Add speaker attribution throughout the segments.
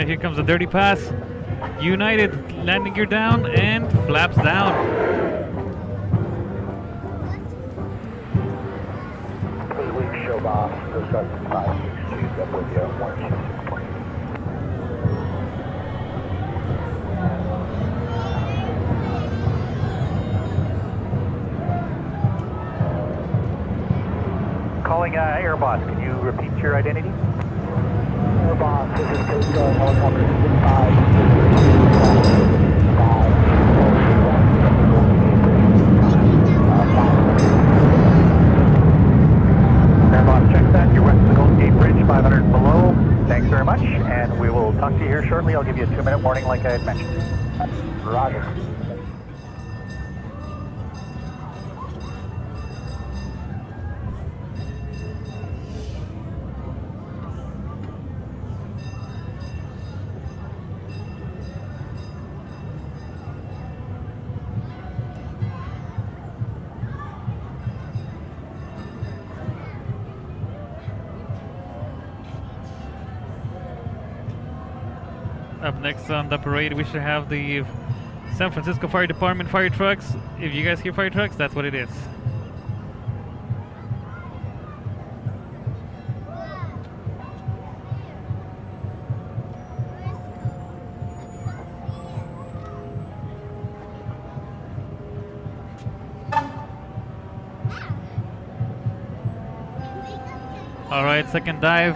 Speaker 1: Alright, here comes the dirty pass. United, landing gear down and flaps down.
Speaker 2: Show boss, Coast Guard 562, up with you, 126.
Speaker 3: Calling Airboss, can you repeat your identity?
Speaker 2: Airboss, this is Coast Guard helicopter 65.
Speaker 3: Airboss, check that. You're west of the Golden Gate Bridge, 500 and below. Thanks very much, and we will talk to you here shortly. I'll give you a 2-minute warning like I had mentioned.
Speaker 2: Roger.
Speaker 1: Up next on the parade, we should have the San Francisco Fire Department fire trucks. If you guys hear fire trucks, that's what it is. All right, second dive.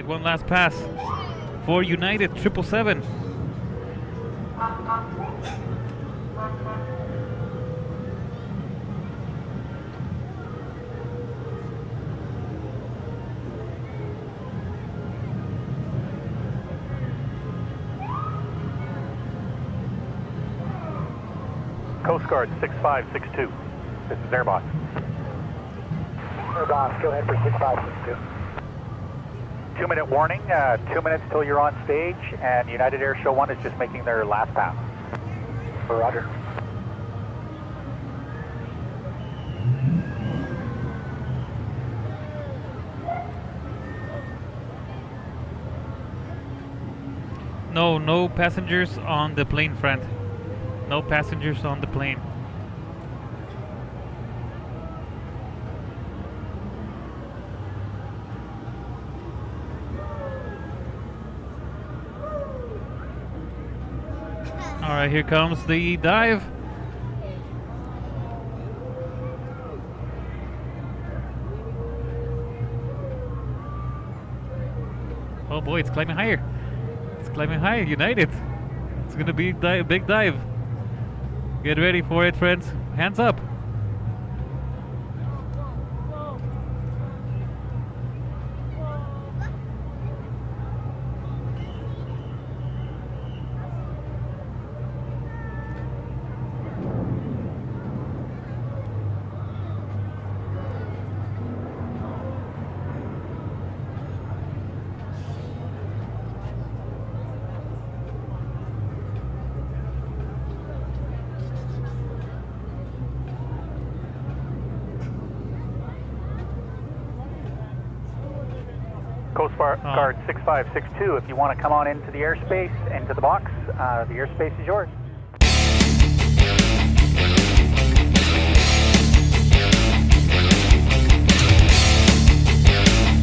Speaker 1: One last pass for United 777.
Speaker 3: Coast Guard 6562. This is Airboss.
Speaker 2: Airboss, go ahead for 6562.
Speaker 3: 2-minute warning, 2 minutes till you're on stage, and United Airshow 1 is just making their last pass.
Speaker 2: Roger.
Speaker 1: No passengers on the plane, friend. No passengers on the plane. All right, here comes the dive. Oh boy, it's climbing higher. It's climbing higher, United. It's gonna be a big dive. Get ready for it, friends. Hands up.
Speaker 3: Coast Guard 6562. If you want to come on into the airspace, into the box, the airspace is yours.